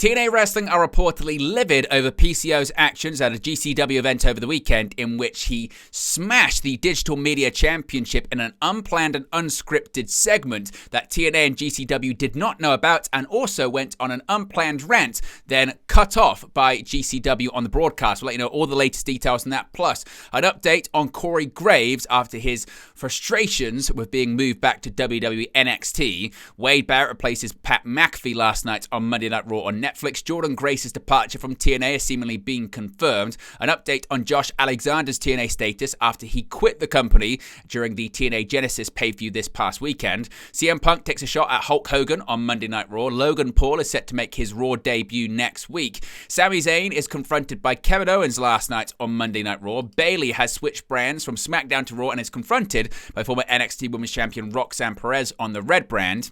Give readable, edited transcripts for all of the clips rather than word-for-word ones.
TNA Wrestling are reportedly livid over PCO's actions at a GCW event over the weekend in which he smashed the Digital Media Championship in an unplanned and unscripted segment that TNA and GCW did not know about, and also went on an unplanned rant, then cut off by GCW on the broadcast. We'll let you know all the latest details on that, plus an update on Corey Graves after his frustrations with being moved back to WWE NXT. Wade Barrett replaces Pat McAfee last night on Monday Night Raw on Netflix. Jordan Grace's departure from TNA has seemingly been confirmed. An update on Josh Alexander's TNA status after he quit the company during the TNA Genesis pay-per-view this past weekend. CM Punk takes a shot at Hulk Hogan on Monday Night Raw. Logan Paul is set to make his Raw debut next week. Sami Zayn is confronted by Kevin Owens last night on Monday Night Raw. Bayley has switched brands from SmackDown to Raw and is confronted by former NXT Women's Champion Roxanne Perez on the Red brand.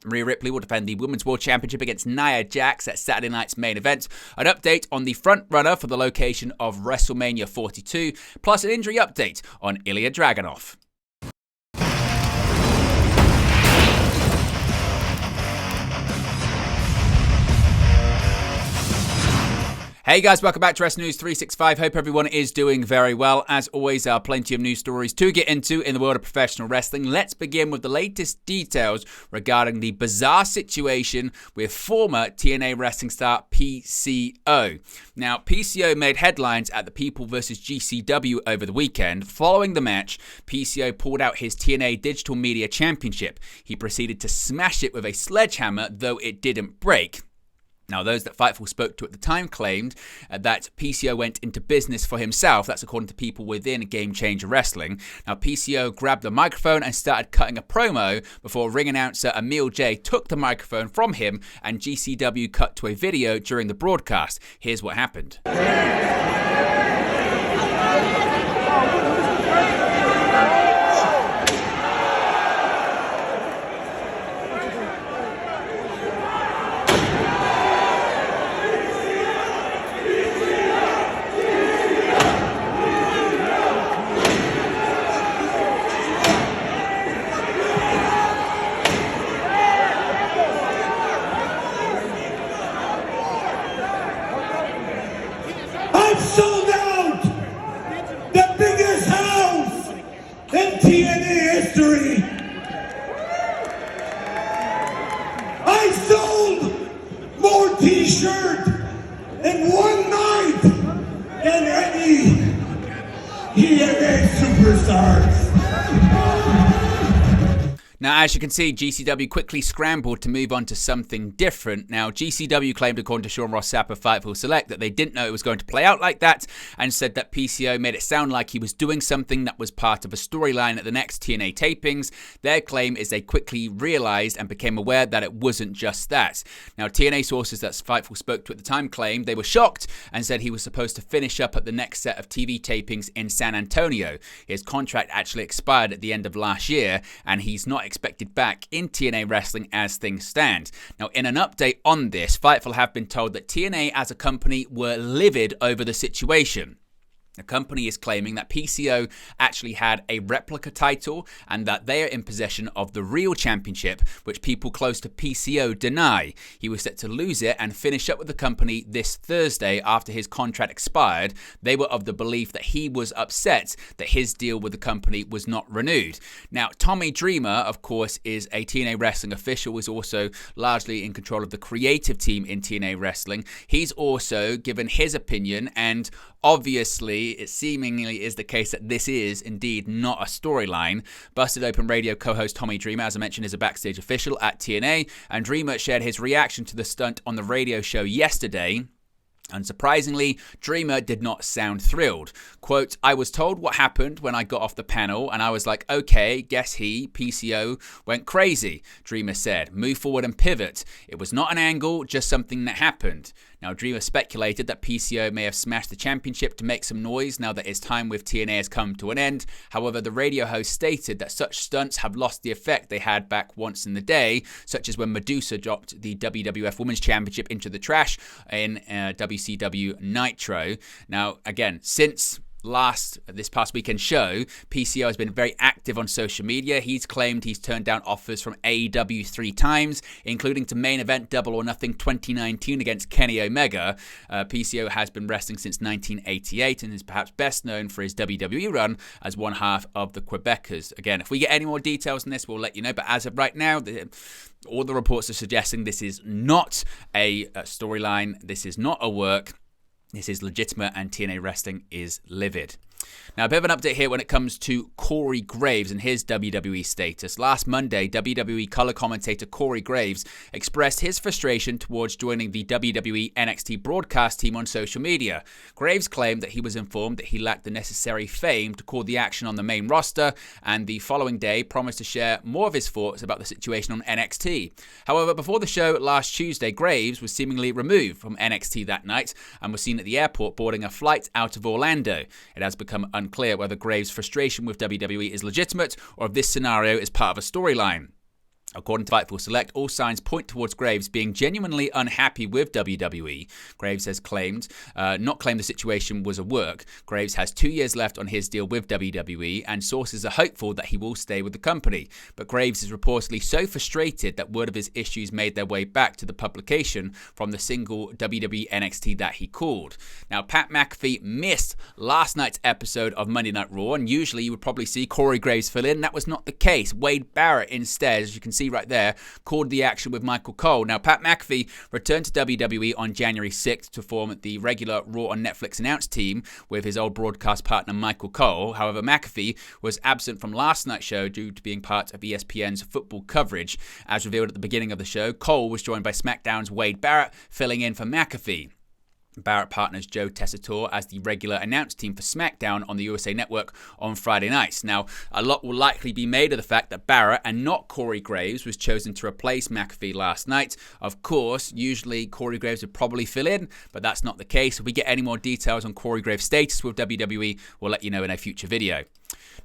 Ripley will defend the Women's World Championship against Nia Jax at Saturday night's main event. An update on the front runner for the location of WrestleMania 42, plus an injury update on Ilia Dragonov. Hey guys, welcome back to Wrestling News 365. Hope everyone is doing very well. As always, there are plenty of news stories to get into in the world of professional wrestling. Let's begin with the latest details regarding the bizarre situation with former TNA wrestling star PCO. Now, PCO made headlines at the People vs. GCW over the weekend. Following the match, PCO pulled out his TNA Digital Media Championship. He proceeded to smash it with a sledgehammer, though it didn't break. Now, those that Fightful spoke to at the time claimed that PCO went into business for himself. That's according to people within Game Changer Wrestling. Now, PCO grabbed the microphone and started cutting a promo before ring announcer Emil J took the microphone from him and GCW cut to a video during the broadcast. Here's what happened. Sold out the biggest house in TNA history. I sold more t-shirts in one night than any TNA superstars. Now, as you can see, GCW quickly scrambled to move on to something different. Now, GCW claimed, according to Sean Ross Sapp of Fightful Select, that they didn't know it was going to play out like that, and said that PCO made it sound like he was doing something that was part of a storyline at the next TNA tapings. Their claim is they quickly realized and became aware that it wasn't just that. Now, TNA sources that Fightful spoke to at the time claimed they were shocked and said he was supposed to finish up at the next set of TV tapings in San Antonio. His contract actually expired at the end of last year, and he's not expected back in TNA Wrestling as things stand. Now, in an update on this, Fightful have been told that TNA as a company were livid over the situation. The company is claiming that PCO actually had a replica title and that they are in possession of the real championship, which people close to PCO deny. He was set to lose it and finish up with the company this Thursday after his contract expired. They were of the belief that he was upset that his deal with the company was not renewed. Now, Tommy Dreamer, of course, is a TNA Wrestling official, is also largely in control of the creative team in TNA Wrestling. He's also given his opinion, and obviously, it seemingly is the case that this is indeed not a storyline. Busted Open Radio co-host Tommy Dreamer, as I mentioned, is a backstage official at TNA, and Dreamer shared his reaction to the stunt on the radio show yesterday. Unsurprisingly, Dreamer did not sound thrilled. Quote, "I was told what happened when I got off the panel, and I was like, okay, guess PCO, went crazy," Dreamer said. "Move forward and pivot. It was not an angle, just something that happened." Now, Dreamer speculated that PCO may have smashed the championship to make some noise now that his time with TNA has come to an end. However, the radio host stated that such stunts have lost the effect they had back once in the day, such as when Medusa dropped the WWF Women's Championship into the trash in WCW Nitro. Now, again, since this past weekend show, PCO has been very active on social media. He's claimed he's turned down offers from AEW 3 times, including to main event Double or Nothing 2019 against Kenny Omega. PCO has been wrestling since 1988 and is perhaps best known for his WWE run as one half of the Quebecers. Again, if we get any more details on this, we'll let you know. But as of right now, all the reports are suggesting this is not a storyline. This is not a work. This is legitimate, and TNA Wrestling is livid. Now, a bit of an update here when it comes to Corey Graves and his WWE status. Last Monday, WWE color commentator Corey Graves expressed his frustration towards joining the WWE NXT broadcast team on social media. Graves claimed that he was informed that he lacked the necessary fame to call the action on the main roster, and the following day promised to share more of his thoughts about the situation on NXT. However, before the show last Tuesday, Graves was seemingly removed from NXT that night and was seen at the airport boarding a flight out of Orlando. It has become unclear whether Graves' frustration with WWE is legitimate or if this scenario is part of a storyline. According to Fightful Select, all signs point towards Graves being genuinely unhappy with WWE. Graves has not claimed the situation was a work. Graves has 2 years left on his deal with WWE, and sources are hopeful that he will stay with the company. But Graves is reportedly so frustrated that word of his issues made their way back to the publication from the single WWE NXT that he called. Now, Pat McAfee missed last night's episode of Monday Night Raw, and usually you would probably see Corey Graves fill in. That was not the case. Wade Barrett instead, as you can see right there, called the action with Michael Cole. Now, Pat McAfee returned to WWE on January 6th to form the regular Raw on Netflix announce team with his old broadcast partner Michael Cole. However, McAfee was absent from last night's show due to being part of ESPN's football coverage. As revealed at the beginning of the show, Cole was joined by SmackDown's Wade Barrett, filling in for McAfee. Barrett partners Joe Tessitore as the regular announce team for SmackDown on the USA Network on Friday nights. Now, a lot will likely be made of the fact that Barrett and not Corey Graves was chosen to replace McAfee last night. Of course, usually Corey Graves would probably fill in, but that's not the case. If we get any more details on Corey Graves' status with WWE, we'll let you know in a future video.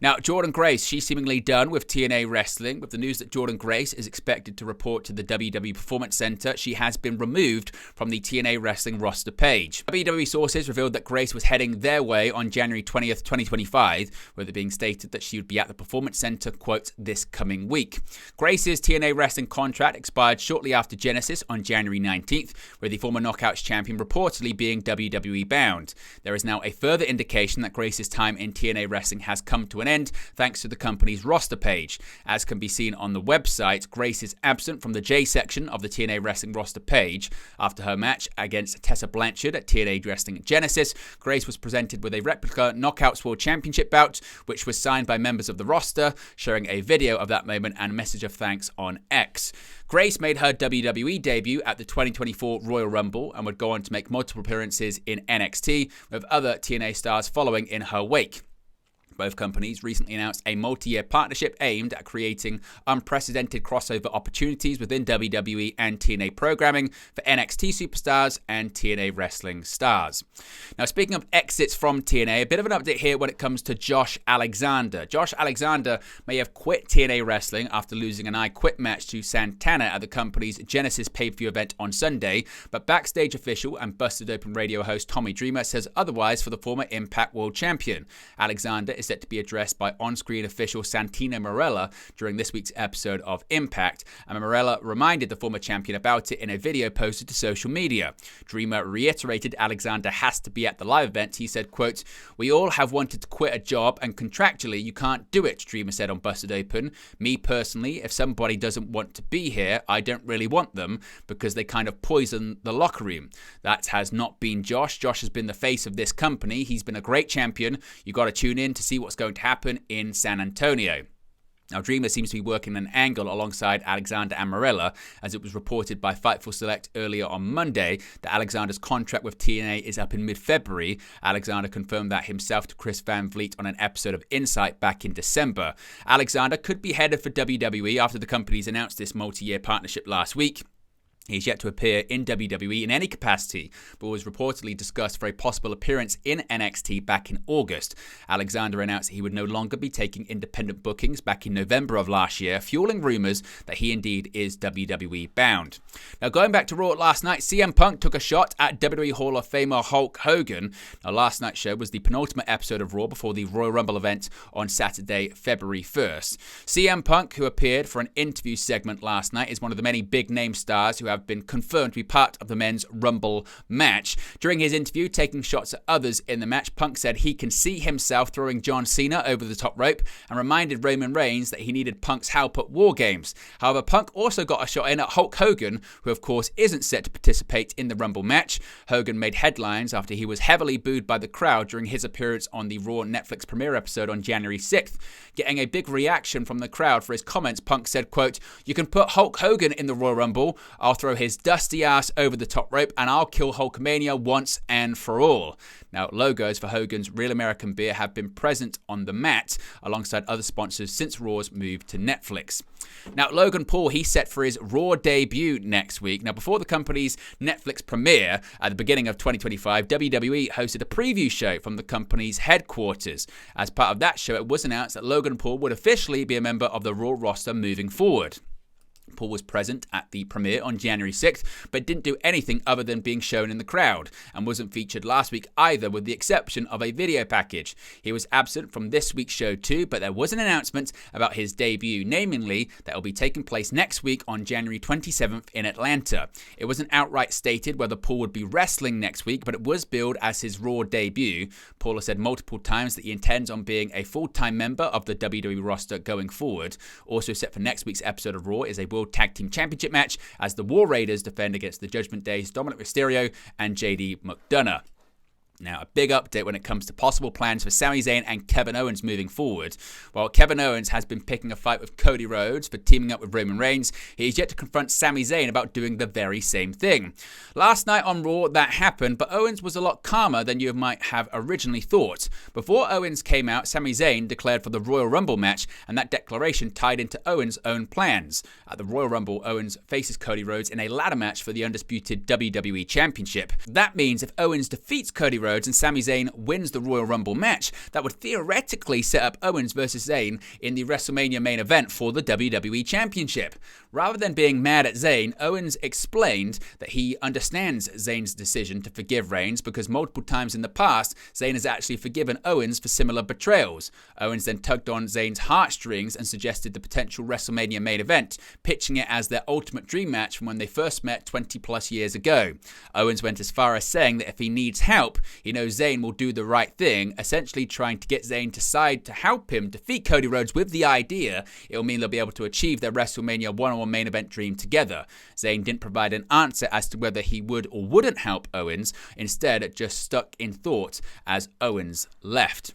Now, Jordynne Grace, she's seemingly done with TNA Wrestling. With the news that Jordynne Grace is expected to report to the WWE Performance Center, she has been removed from the TNA Wrestling roster page. WWE sources revealed that Grace was heading their way on January 20th, 2025, with it being stated that she would be at the Performance Center, quote, this coming week. Grace's TNA Wrestling contract expired shortly after Genesis on January 19th, with the former Knockouts champion reportedly being WWE bound. There is now a further indication that Grace's time in TNA Wrestling has come to an end thanks to the company's roster page. As can be seen on the website, Grace is absent from the J section of the TNA Wrestling roster page. After her match against Tessa Blanchard at TNA Wrestling Genesis, Grace was presented with a replica Knockouts World Championship bout, which was signed by members of the roster, showing a video of that moment and a message of thanks on X. Grace made her WWE debut at the 2024 Royal Rumble and would go on to make multiple appearances in NXT, with other TNA stars following in her wake. Both companies recently announced a multi-year partnership aimed at creating unprecedented crossover opportunities within WWE and TNA programming for NXT superstars and TNA wrestling stars. Now, speaking of exits from TNA, a bit of an update here when it comes to Josh Alexander. Josh Alexander may have quit TNA wrestling after losing an I Quit match to Santana at the company's Genesis pay-per-view event on Sunday, but backstage official and Busted Open radio host Tommy Dreamer says otherwise for the former Impact World Champion. Alexander is set to be addressed by on-screen official Santino Marella during this week's episode of Impact, and Marella reminded the former champion about it in a video posted to social media. Dreamer reiterated Alexander has to be at the live event. He said, quote, "We all have wanted to quit a job and contractually you can't do it," Dreamer said on Busted Open. "Me personally, if somebody doesn't want to be here, I don't really want them because they kind of poison the locker room." That has not been Josh. Josh has been the face of this company. He's been a great champion. You got to tune in to see what's going to happen in San Antonio. Now, Dreamer seems to be working an angle alongside Alexander and Marella, as it was reported by Fightful Select earlier on Monday that Alexander's contract with TNA is up in mid-February. Alexander confirmed that himself to Chris Van Vliet on an episode of Insight back in December. Alexander could be headed for WWE after the companies announced this multi-year partnership last week. He's yet to appear in WWE in any capacity, but was reportedly discussed for a possible appearance in NXT back in August. Alexander announced that he would no longer be taking independent bookings back in November of last year, fueling rumors that he indeed is WWE bound. Now, going back to Raw last night, CM Punk took a shot at WWE Hall of Famer Hulk Hogan. Now, last night's show was the penultimate episode of Raw before the Royal Rumble event on Saturday, February 1st. CM Punk, who appeared for an interview segment last night, is one of the many big-name stars who have been confirmed to be part of the men's Rumble match. During his interview, taking shots at others in the match, Punk said he can see himself throwing John Cena over the top rope and reminded Roman Reigns that he needed Punk's help at War Games. However, Punk also got a shot in at Hulk Hogan, who of course isn't set to participate in the Rumble match. Hogan made headlines after he was heavily booed by the crowd during his appearance on the Raw Netflix premiere episode on January 6th. Getting a big reaction from the crowd for his comments, Punk said, quote, "You can put Hulk Hogan in the Royal Rumble. I'll throw his dusty ass over the top rope and I'll kill Hulkamania once and for all." Now, logos for Hogan's Real American Beer have been present on the mat alongside other sponsors since Raw's move to Netflix. Now, Logan Paul, he's set for his Raw debut next week. Now, before the company's Netflix premiere at the beginning of 2025, WWE hosted a preview show from the company's headquarters. As part of that show, it was announced that Logan Paul would officially be a member of the Raw roster moving forward. Paul was present at the premiere on January 6th, but didn't do anything other than being shown in the crowd, and wasn't featured last week either, with the exception of a video package. He was absent from this week's show too, but there was an announcement about his debut, namely that it will be taking place next week on January 27th in Atlanta. It wasn't outright stated whether Paul would be wrestling next week, but it was billed as his Raw debut. Paul has said multiple times that he intends on being a full-time member of the WWE roster going forward. Also set for next week's episode of Raw is a World Tag Team Championship match as the War Raiders defend against the Judgment Day's Dominic Mysterio and JD McDonough. Now, a big update when it comes to possible plans for Sami Zayn and Kevin Owens moving forward. While Kevin Owens has been picking a fight with Cody Rhodes for teaming up with Roman Reigns, he is yet to confront Sami Zayn about doing the very same thing. Last night on Raw, that happened, but Owens was a lot calmer than you might have originally thought. Before Owens came out, Sami Zayn declared for the Royal Rumble match, and that declaration tied into Owens' own plans. At the Royal Rumble, Owens faces Cody Rhodes in a ladder match for the undisputed WWE Championship. That means if Owens defeats Cody Rhodes and Sami Zayn wins the Royal Rumble match, that would theoretically set up Owens versus Zayn in the WrestleMania main event for the WWE Championship. Rather than being mad at Zayn, Owens explained that he understands Zayn's decision to forgive Reigns because multiple times in the past, Zayn has actually forgiven Owens for similar betrayals. Owens then tugged on Zayn's heartstrings and suggested the potential WrestleMania main event, pitching it as their ultimate dream match from when they first met 20 plus years ago. Owens went as far as saying that if he needs help, he knows Zayn will do the right thing, essentially trying to get Zayn to side to help him defeat Cody Rhodes with the idea it'll mean they'll be able to achieve their WrestleMania one-on-one main event dream together. Zayn didn't provide an answer as to whether he would or wouldn't help Owens. Instead, it just stuck in thought as Owens left.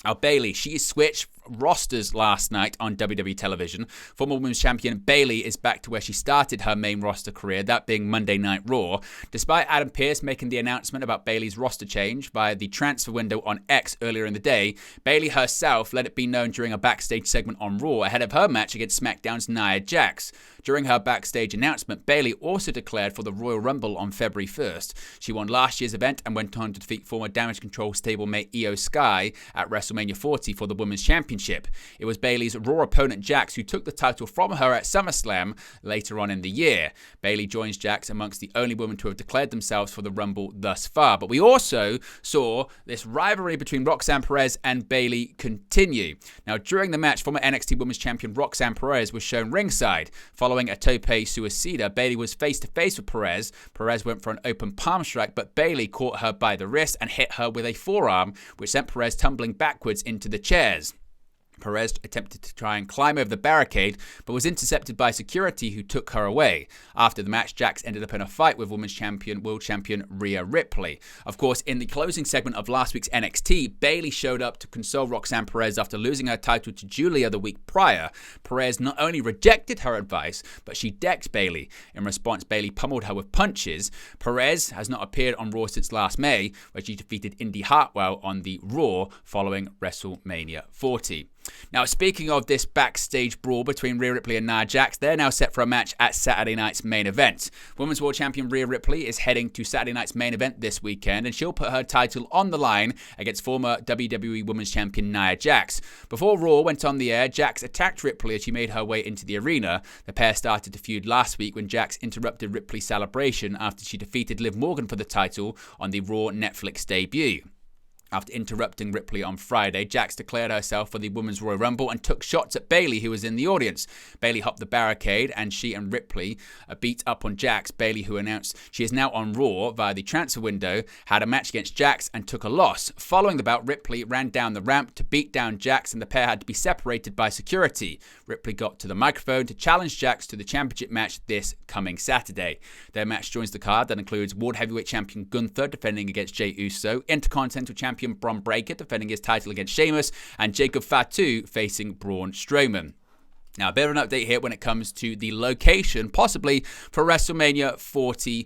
Now, Bayley, she switched rosters last night on WWE television. Former Women's Champion Bayley is back to where she started her main roster career, that being Monday Night Raw. Despite Adam Pearce making the announcement about Bayley's roster change via the transfer window on X earlier in the day, Bayley herself let it be known during a backstage segment on Raw ahead of her match against SmackDown's Nia Jax. During her backstage announcement, Bayley also declared for the Royal Rumble on February 1st. She won last year's event and went on to defeat former Damage Control stablemate Io Sky at WrestleMania 40 for the Women's Championship. It was Bayley's Raw opponent Jax who took the title from her at SummerSlam later on in the year. Bayley joins Jax amongst the only women to have declared themselves for the Rumble thus far. But we also saw this rivalry between Roxanne Perez and Bayley continue. Now, during the match, former NXT Women's Champion Roxanne Perez was shown ringside. Following a tope suicida, Bayley was face-to-face with Perez. Perez went for an open palm strike, but Bayley caught her by the wrist and hit her with a forearm, which sent Perez tumbling backwards into the chairs. Perez attempted to try and climb over the barricade, but was intercepted by security who took her away. After the match, Jax ended up in a fight with Women's Champion, World Champion Rhea Ripley. Of course, in the closing segment of last week's NXT, Bayley showed up to console Roxanne Perez after losing her title to Julia the week prior. Perez not only rejected her advice, but she decked Bayley. In response, Bayley pummeled her with punches. Perez has not appeared on Raw since last May, where she defeated Indy Hartwell on the Raw following WrestleMania 40. Now, speaking of this backstage brawl between Rhea Ripley and Nia Jax, they're now set for a match at Saturday night's main event. Women's World Champion Rhea Ripley is heading to Saturday night's main event this weekend, and she'll put her title on the line against former WWE Women's Champion Nia Jax. Before Raw went on the air, Jax attacked Ripley as she made her way into the arena. The pair started to feud last week when Jax interrupted Ripley's celebration after she defeated Liv Morgan for the title on the Raw Netflix debut. After interrupting Ripley on Friday, Jax declared herself for the Women's Royal Rumble and took shots at Bayley, who was in the audience. Bayley hopped the barricade and she and Ripley beat up on Jax. Bayley, who announced she is now on Raw via the transfer window, had a match against Jax and took a loss. Following the bout, Ripley ran down the ramp to beat down Jax and the pair had to be separated by security. Ripley got to the microphone to challenge Jax to the championship match this coming Saturday. Their match joins the card that includes World Heavyweight Champion Gunther defending against Jey Uso, Intercontinental Champion Bron Breakker defending his title against Sheamus, and Jacob Fatu facing Braun Strowman. Now, a bit of an update here when it comes to the location, possibly for WrestleMania 42.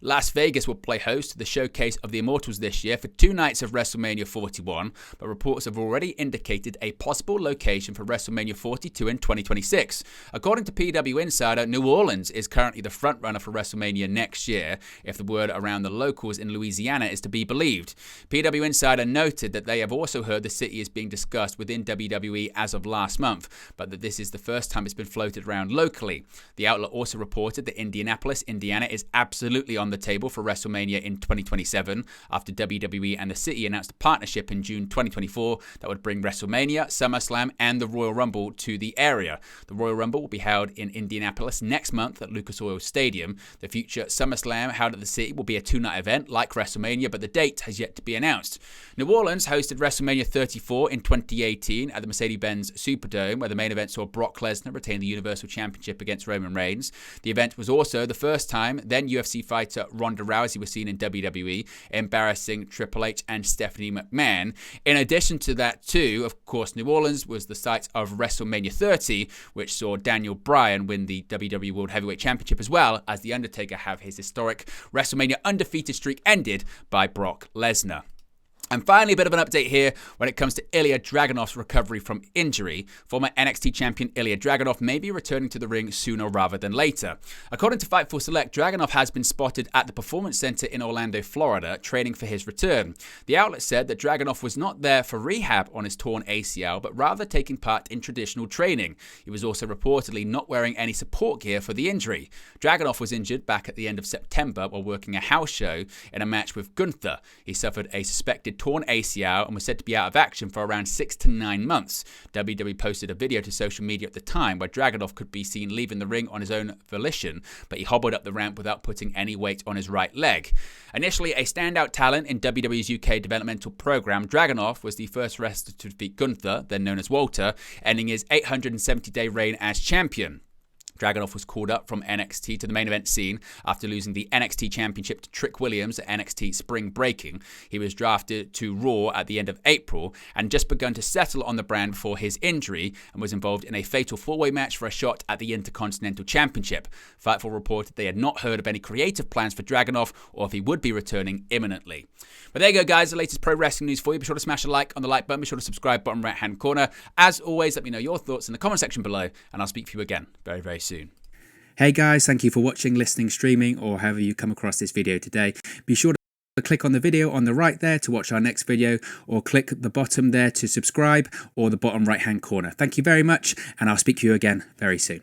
Las Vegas will play host to the Showcase of the Immortals this year for 2 nights of WrestleMania 41, but reports have already indicated a possible location for WrestleMania 42 in 2026. According to PW Insider, New Orleans is currently the frontrunner for WrestleMania next year, if the word around the locals in Louisiana is to be believed. PW Insider noted that they have also heard the city is being discussed within WWE as of last month, but that this is the first time it's been floated around locally. The outlet also reported that Indianapolis, Indiana is absolutely on the table for WrestleMania in 2027 after WWE and the city announced a partnership in June 2024 that would bring WrestleMania, SummerSlam, and the Royal Rumble to the area. The Royal Rumble will be held in Indianapolis next month at Lucas Oil Stadium. The future SummerSlam held at the city will be a 2-night event like WrestleMania, but the date has yet to be announced. New Orleans hosted WrestleMania 34 in 2018 at the Mercedes-Benz Superdome, where the main event saw Brock Lesnar retain the Universal Championship against Roman Reigns. The event was also the first time then UFC fighter Ronda Rousey was seen in WWE, embarrassing Triple H and Stephanie McMahon. In addition to that too, of course, New Orleans was the site of WrestleMania 30, which saw Daniel Bryan win the WWE World Heavyweight Championship, as well as The Undertaker have his historic WrestleMania undefeated streak ended by Brock Lesnar. And finally, a bit of an update here when it comes to Ilia Dragonov's recovery from injury. Former NXT champion Ilya Dragunov may be returning to the ring sooner rather than later. According to Fightful Select, Dragonov has been spotted at the Performance Center in Orlando, Florida, training for his return. The outlet said that Dragonov was not there for rehab on his torn ACL, but rather taking part in traditional training. He was also reportedly not wearing any support gear for the injury. Dragonov was injured back at the end of September while working a house show in a match with Gunther. He suffered a suspected torn ACL and was said to be out of action for around 6 to 9 months. WWE posted a video to social media at the time where Dragonov could be seen leaving the ring on his own volition, but he hobbled up the ramp without putting any weight on his right leg. Initially a standout talent in WWE's UK developmental program, Dragonov was the first wrestler to defeat Gunther, then known as Walter, ending his 870-day reign as champion. Dragonov was called up from NXT to the main event scene after losing the NXT Championship to Trick Williams at NXT Spring Breaking. He was drafted to Raw at the end of April and just begun to settle on the brand before his injury and was involved in a fatal 4-way match for a shot at the Intercontinental Championship. Fightful reported they had not heard of any creative plans for Dragonov or if he would be returning imminently. But there you go, guys, the latest pro wrestling news for you. Be sure to smash a like on the like button. Be sure to subscribe, bottom right-hand corner. As always, let me know your thoughts in the comment section below, and I'll speak to you again very, very soon. Hey guys, thank you for watching, listening, streaming, or however you come across this video today. Be sure to click on the video on the right there to watch our next video, or click the bottom there to subscribe, or the bottom right hand corner. Thank you very much, and I'll speak to you again very soon.